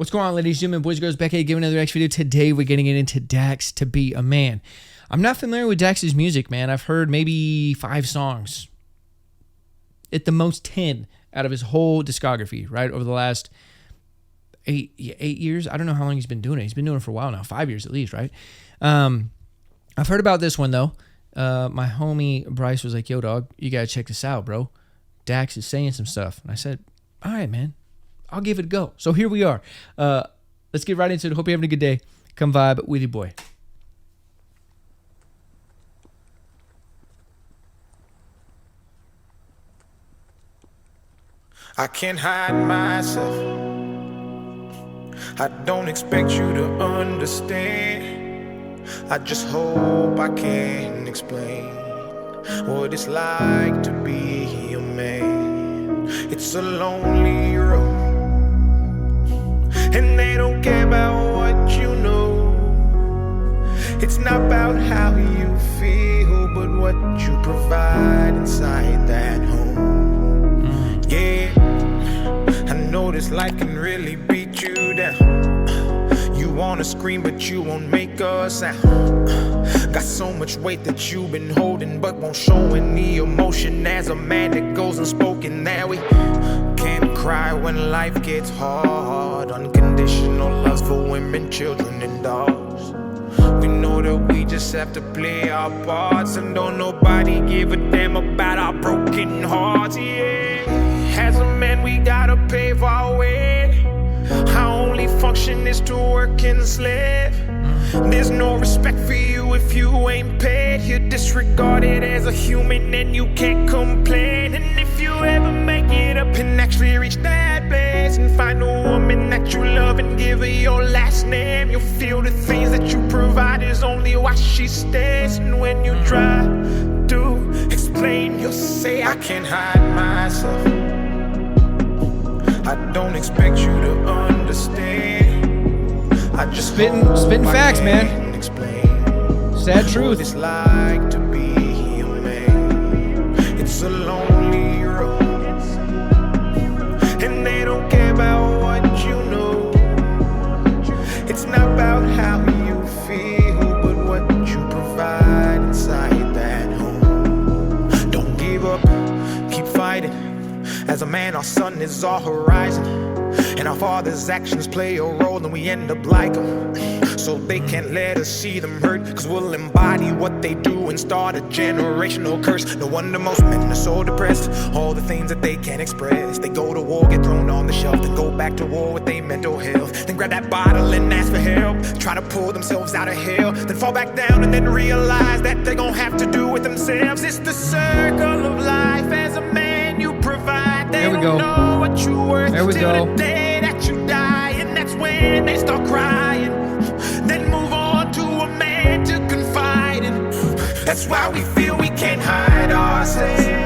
What's going on, ladies and gentlemen, boys and girls? Back here giving another X video. Today we're getting into Staxx to Be a Man. I'm not familiar with Staxx's music, man. I've heard maybe 5 songs. At the most 10 out of his whole discography, right? Over the last 8 years. I don't know how long he's been doing it. He's been doing it for a while now. 5 years at least, right? I've heard about this one, though. My homie Bryce was like, yo, dog, you got to check this out, bro. Staxx is saying some stuff. And I said, all right, man. I'll give it a go. So here we are. Let's get right into it. Hope you're having a good day. Come vibe with your boy. I can't hide myself. I don't expect you to understand. I just hope I can explain what it's like to be a man. It's a lonely road, and they don't care about what you know. It's not about how you feel, but what you provide inside that home. Yeah, I know this life can really beat you down. You wanna scream, but you won't make a sound. Got so much weight that you've been holding, but won't show any emotion. As a man that goes unspoken, that we can't cry when life gets hard. Unconditional loves for women, children, and dogs. We know that we just have to play our parts, and don't nobody give a damn about our broken hearts. Yeah, as a man we gotta pave our way. Our only function is to work and slave. There's no respect for you if you ain't paid. You're disregarded as a human and you can't complain. And if you ever make it up and actually reach that place and find a woman that you love and give her your last name, you'll feel the things that you provide is only why she stays. And when you try to explain, you'll say, I can't hide myself. I don't expect you to understand. I just spitting facts, man. Sad truth. It's like to be a man. It's a lonely road, and they don't care about what you know. It's not about how you feel, but what you provide inside that home. Don't give up, keep fighting. As a man, our sun is our horizon, and our father's actions play a role, and we end up like them. So they can't let us see them hurt, cause we'll embody what they do and start a generational curse. No wonder most men are so depressed, all the things that they can't express. They go to war, get thrown on the shelf, then go back to war with their mental health. Then grab that bottle and ask for help, try to pull themselves out of hell, then fall back down and then realize that they're gonna have to do it themselves. It's the circle of life. As a man you provide, they don't know what you're worth till the day that you die. And that's when they start crying, then move on to a man to confide in. That's why we feel we can't hide ourselves.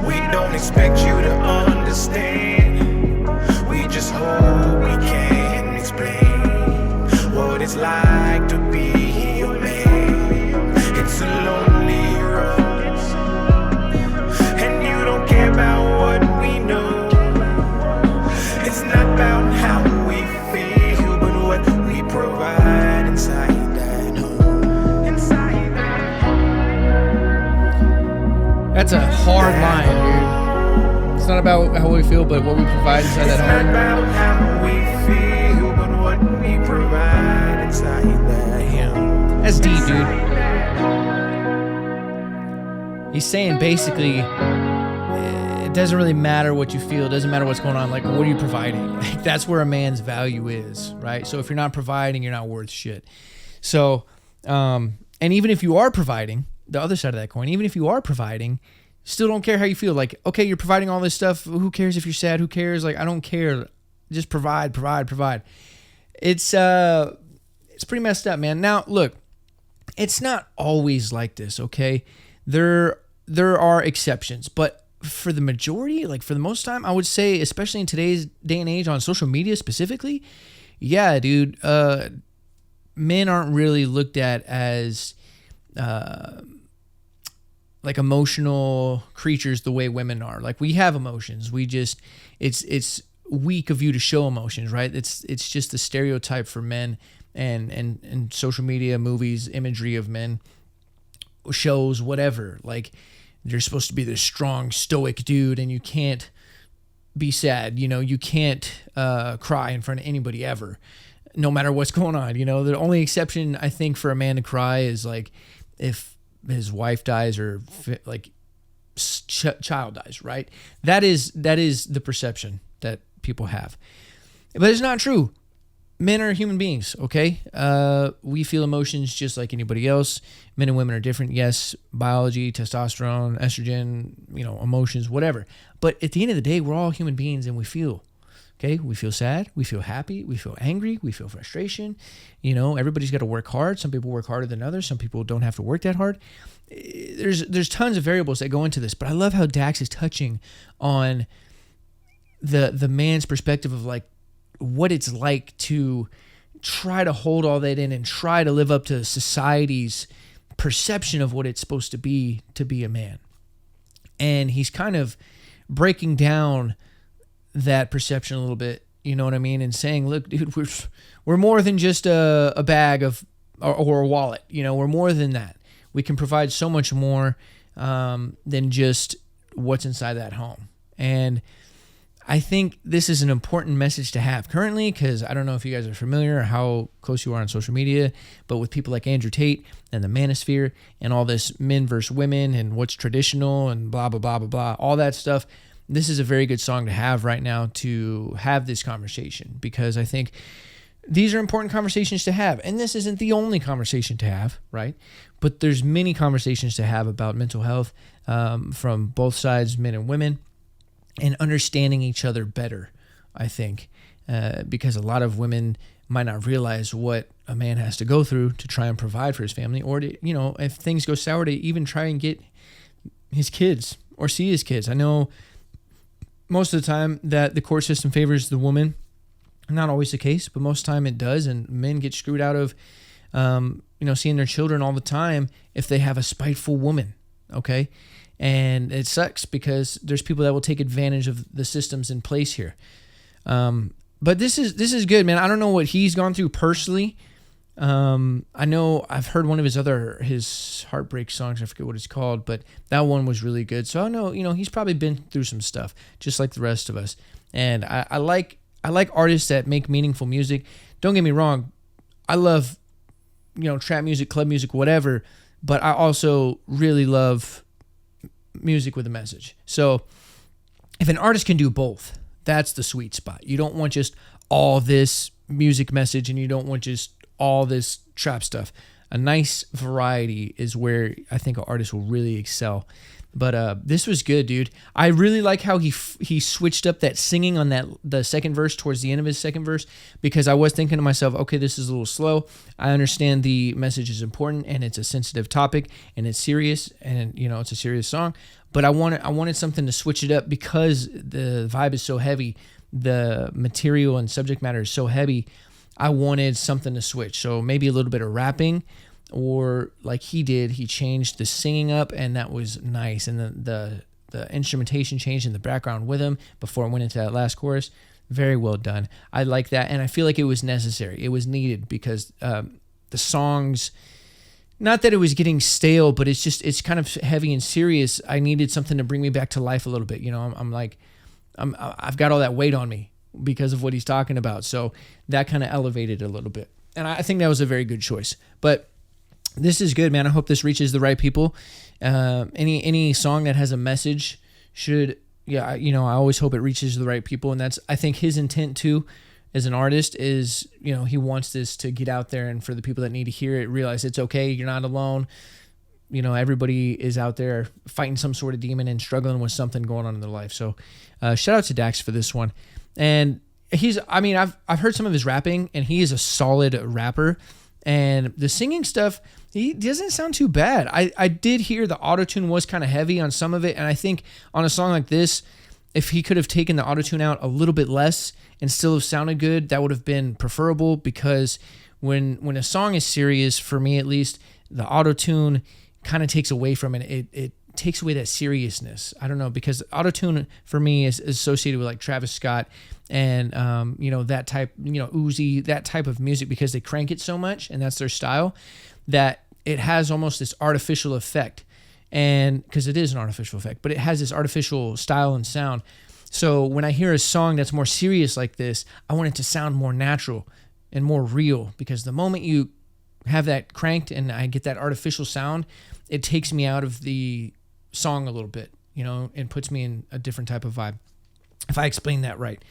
We don't expect you to understand. We just hope we can explain what it's like to be a man. It's a lonely road, and you don't care about what we know. It's not about how we feel, but what we provide inside that home. Inside that home. That's a hard line, dude. It's not about how we feel, but what we provide inside that home. It's not about how we feel, but what we provide inside that home. That's deep, dude. He's saying basically, it doesn't really matter what you feel. It doesn't matter what's going on. Like, what are you providing? Like, that's where a man's value is, right? So if you're not providing, you're not worth shit. So, and even if you are providing, the other side of that coin, even if you are providing, still don't care how you feel. Like, okay, you're providing all this stuff. Who cares if you're sad? Who cares? Like, I don't care. Just provide. It's pretty messed up, man. Now, look, it's not always like this, okay? There are exceptions, but for the majority, like for the most time, I would say, especially in today's day and age on social media specifically, yeah, dude, men aren't really looked at as like emotional creatures the way women are. Like, we have emotions. We just, weak of you to show emotions, right? It's just a stereotype for men, and social media, movies, imagery of men, shows, whatever. Like, you're supposed to be this strong, stoic dude, and you can't be sad. You can't cry in front of anybody ever, no matter what's going on. The only exception, I think, for a man to cry is like if his wife dies or like child dies, right? That is the perception that people have, but it's not true. Men are human beings, okay? We feel emotions just like anybody else. Men and women are different. Yes, biology, testosterone, estrogen, emotions, whatever. But at the end of the day, we're all human beings, and we feel, okay? We feel sad, we feel happy, we feel angry, we feel frustration. Everybody's got to work hard. Some people work harder than others. Some people don't have to work that hard. There's tons of variables that go into this, but I love how Dax is touching on the man's perspective of like what it's like to try to hold all that in and try to live up to society's perception of what it's supposed to be a man. And he's kind of breaking down that perception a little bit, you know what I mean? And saying, look, dude, we're more than just a bag of, or a wallet, we're more than that. We can provide so much more than just what's inside that home. And I think this is an important message to have currently, because I don't know if you guys are familiar or how close you are on social media, but with people like Andrew Tate and the manosphere and all this men versus women and what's traditional and blah, blah, blah, blah, blah, all that stuff, this is a very good song to have right now to have this conversation, because I think these are important conversations to have. And this isn't the only conversation to have, right? But there's many conversations to have about mental health from both sides, men and women, and understanding each other better, I think, because a lot of women might not realize what a man has to go through to try and provide for his family, or to, if things go sour, to even try and get his kids or see his kids. I know most of the time that the court system favors the woman. Not always the case, but most of the time it does, and men get screwed out of, seeing their children all the time if they have a spiteful woman, okay? And it sucks because there's people that will take advantage of the systems in place here. But this is good, man. I don't know what he's gone through personally. I know I've heard one of his heartbreak songs. I forget what it's called, but that one was really good. So I know, he's probably been through some stuff just like the rest of us. And I like artists that make meaningful music. Don't get me wrong. I love, trap music, club music, whatever. But I also really love music with a message. So if an artist can do both, that's the sweet spot. You don't want just all this music message, and you don't want just all this trap stuff. A nice variety is where I think an artist will really excel. But this was good, dude. I really like how he switched up that singing on the second verse towards the end of his second verse, because I was thinking to myself, okay, this is a little slow. I understand the message is important and it's a sensitive topic and it's serious, and it's a serious song. But I wanted something to switch it up because the vibe is so heavy, the material and subject matter is so heavy. I wanted something to switch. So maybe a little bit of rapping. Or like he did, he changed the singing up, and that was nice. And the instrumentation changed in the background with him before it went into that last chorus. Very well done. I like that, and I feel like it was necessary. It was needed because the songs, not that it was getting stale, but it's kind of heavy and serious. I needed something to bring me back to life a little bit. I've got all that weight on me because of what he's talking about. So that kind of elevated it a little bit, and I think that was a very good choice. But this is good, man. I hope this reaches the right people. Any song that has a message should, I always hope it reaches the right people. And that's, I think, his intent too, as an artist, is, he wants this to get out there, and for the people that need to hear it, realize it's okay. You're not alone. Everybody is out there fighting some sort of demon and struggling with something going on in their life. So shout out to Dax for this one. And I've heard some of his rapping, and he is a solid rapper. And the singing stuff, he doesn't sound too bad. I did hear the autotune was kind of heavy on some of it. And I think on a song like this, if he could have taken the autotune out a little bit less and still have sounded good, that would have been preferable, because when a song is serious, for me at least, the autotune kind of takes away from it. It takes away that seriousness. I don't know, because autotune for me is associated with like Travis Scott and that type, Uzi, that type of music, because they crank it so much and that's their style, that it has almost this artificial effect. And because it is an artificial effect, but it has this artificial style and sound. So when I hear a song that's more serious like this, I want it to sound more natural and more real, because the moment you have that cranked and I get that artificial sound, it takes me out of the song a little bit, and puts me in a different type of vibe. If I explain that right.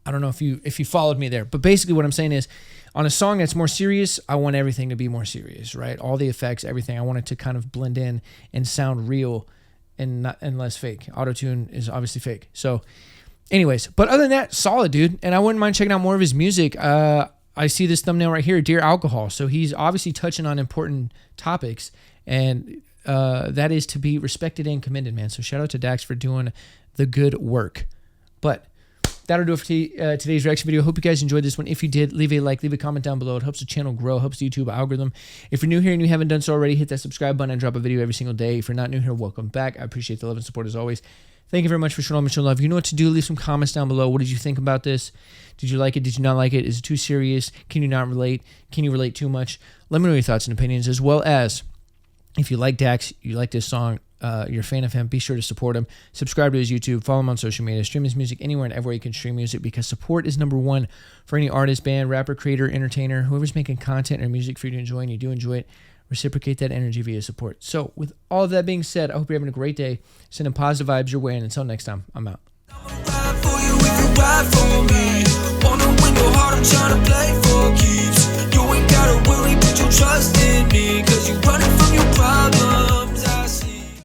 I don't know if you followed me there, but basically what I'm saying is, on a song that's more serious, I want everything to be more serious, right? All the effects, everything. I want it to kind of blend in and sound real and less fake. Autotune is obviously fake. So anyways, but other than that, solid dude. And I wouldn't mind checking out more of his music. I see this thumbnail right here, Dear Alcohol. So he's obviously touching on important topics, and that is to be respected and commended, man. So shout out to Dax for doing the good work. But that'll do it for today's reaction video. Hope you guys enjoyed this one. If you did, leave a like, leave a comment down below. It helps the channel grow, helps the YouTube algorithm. If you're new here and you haven't done so already, hit that subscribe button. I drop a video every single day. If you're not new here, welcome back. I appreciate the love and support as always. Thank you very much for showing all my love. You know what to do. Leave some comments down below. What did you think about this? Did you like it? Did you not like it? Is it too serious? Can you not relate? Can you relate too much? Let me know your thoughts and opinions, as well as if you like Dax, you like this song, you're a fan of him, be sure to support him. Subscribe to his YouTube, follow him on social media, stream his music anywhere and everywhere you can stream music, because support is number one for any artist, band, rapper, creator, entertainer, whoever's making content or music for you to enjoy, and you do enjoy it. Reciprocate that energy via support. So with all of that being said, I hope you're having a great day. Sending positive vibes your way, and until next time, I'm out. You ain't gotta worry, but you